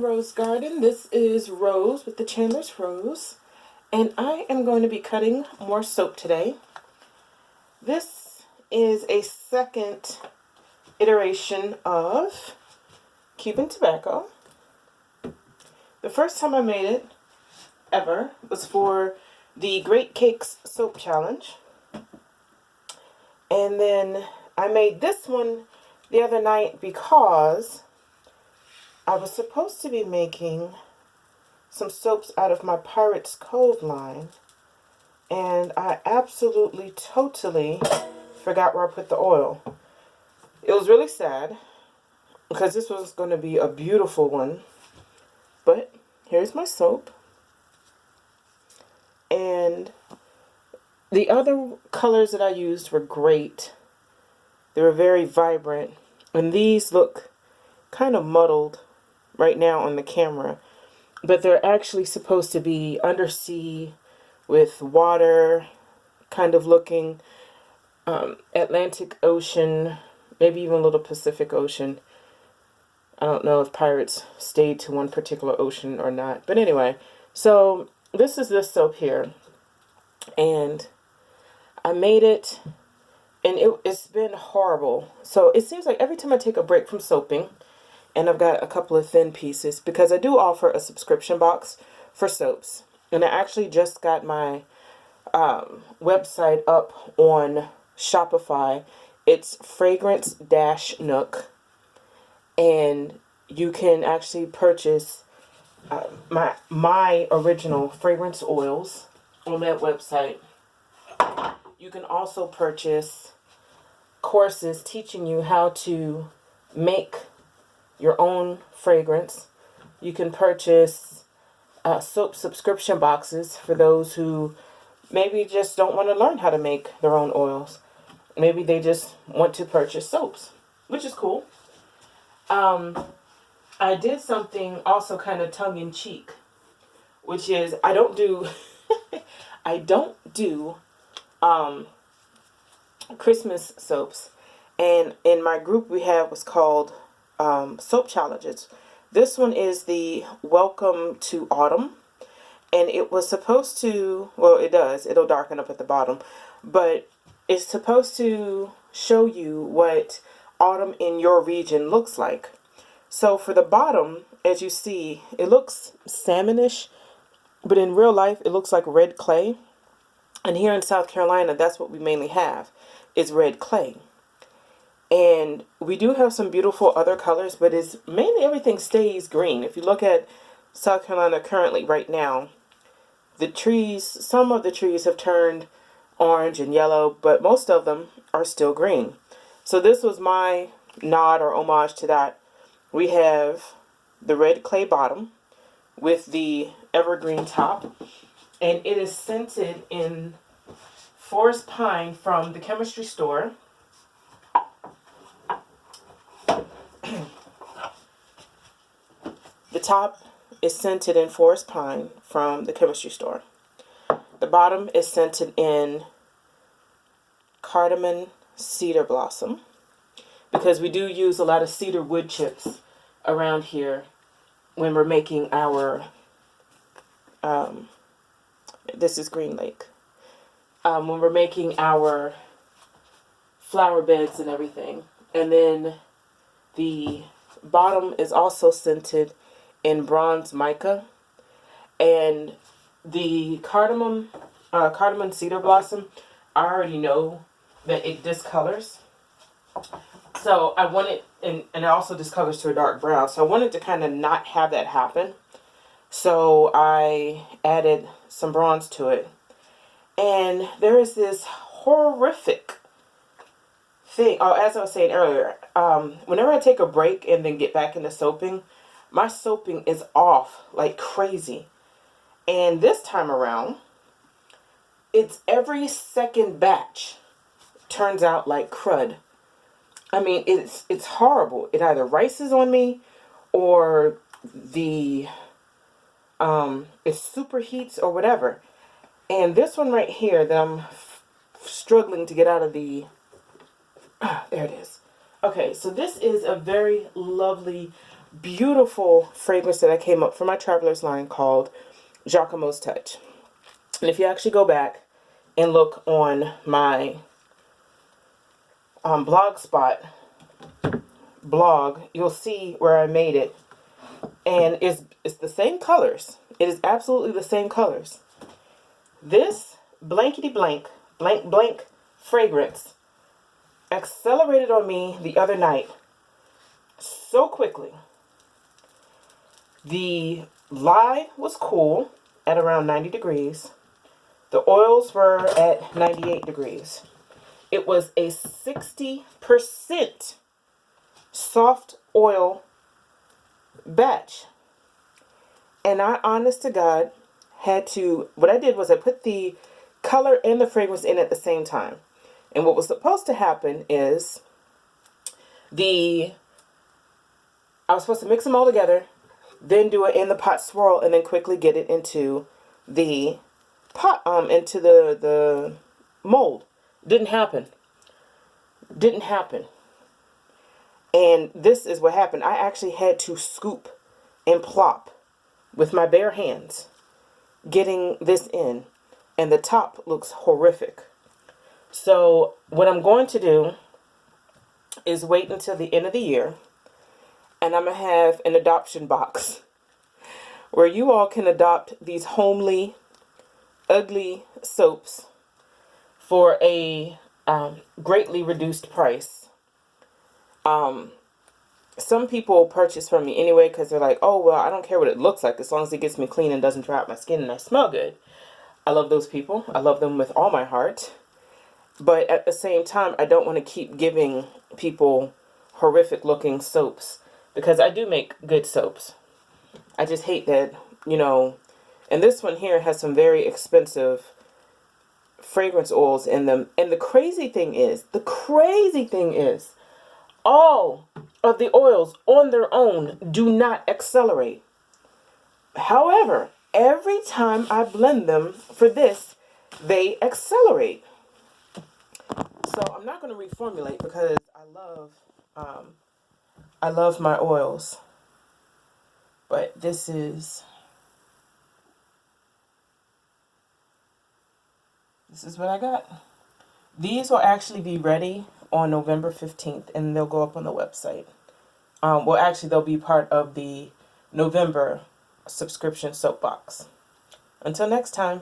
Rose Garden. This is Rose with the Chandler's Rose, and I am going to be cutting more soap today. This is a second iteration of Cuban Tobacco. The first time I made it ever was for the Great Cakes Soap Challenge, and then I made this one the other night because I was supposed to be making some soaps out of my Pirates Cove line, and I absolutely, totally forgot where I put the oil. It was really sad because this was going to be a beautiful one, but here's my soap. And the other colors that I used were great. They were very vibrant, and these look kind of muddled right now on the camera, but they're actually supposed to be undersea with water kind of looking, Atlantic Ocean, maybe even a little Pacific Ocean. I don't know if pirates stayed to one particular ocean or not, but anyway, so this is this soap here, and I made it, and it's been horrible. So it seems like every time I take a break from soaping, and I've got a couple of thin pieces, because I do offer a subscription box for soaps. And I actually just got my website up on Shopify. It's Fragrance-Nook. And you can actually purchase my original fragrance oils on that website. You can also purchase courses teaching you how to make your own fragrance. You can purchase soap subscription boxes for those who maybe just don't want to learn how to make their own oils. Maybe they just want to purchase soaps, which is cool. I did something also kind of tongue-in-cheek, which is I don't do Christmas soaps. And in my group we have what's called soap challenges. This one is the Welcome to Autumn, and it was supposed to, well, it'll darken up at the bottom, but it's supposed to show you what autumn in your region looks like. So for the bottom, as you see, it looks salmonish, but in real life it looks like red clay. And here in South Carolina, that's what we mainly have, is red clay. And we do have some beautiful other colors, but it's mainly everything stays green. If you look at South Carolina currently right now, the trees, some of the trees have turned orange and yellow, but most of them are still green. So this was my nod or homage to that. We have the red clay bottom with the evergreen top, and it is scented in forest pine from the chemistry store. The top is scented in forest pine from the chemistry store. The bottom is scented in cardamom cedar blossom, because we do use a lot of cedar wood chips around here when we're making our, this is Green Lake, when we're making our flower beds and everything. And then the bottom is also scented in bronze mica, and the cardamom cedar blossom, I already know that it discolors. So I wanted, and it also discolors to a dark brown. So I wanted to kind of not have that happen. So I added some bronze to it. And there is this horrific thing. Oh, as I was saying earlier, whenever I take a break and then get back into soaping, my soaping is off like crazy. And this time around, it's every second batch turns out like crud. I mean, it's horrible. It either rices on me, or it superheats or whatever. And this one right here that I'm struggling to get out of the, there it is. Okay, so this is a very lovely beautiful fragrance that I came up for my Traveler's line called Giacomos Touch. And if you actually go back and look on my Blogspot blog, you'll see where I made it. And it's the same colors. It is absolutely the same colors. This blankety blank fragrance accelerated on me the other night so quickly. The lye was cool at around 90 degrees. The oils were at 98 degrees. It was a 60% soft oil batch. And I, honest to God, what I did was I put the color and the fragrance in at the same time. And what was supposed to happen is I was supposed to mix them all together, then do it in the pot swirl, and then quickly get it into the pot, into the mold. Didn't happen. And this is what happened. I actually had to scoop and plop with my bare hands, getting this in, and the top looks horrific. So what I'm going to do is wait until the end of the year, and I'm going to have an adoption box where you all can adopt these homely, ugly soaps for a greatly reduced price. Some people purchase from me anyway because they're like, oh, well, I don't care what it looks like as long as it gets me clean and doesn't dry out my skin and I smell good. I love those people. I love them with all my heart. But at the same time, I don't want to keep giving people horrific looking soaps because I do make good soaps. I just hate that, and this one here has some very expensive fragrance oils in them. And the crazy thing is, all of the oils on their own do not accelerate. However, every time I blend them for this, they accelerate. So I'm not going to reformulate because I love my oils. But this is what I got. These will actually be ready on November 15th, and they'll go up on the website. Well, actually, they'll be part of the November subscription soapbox. Until next time.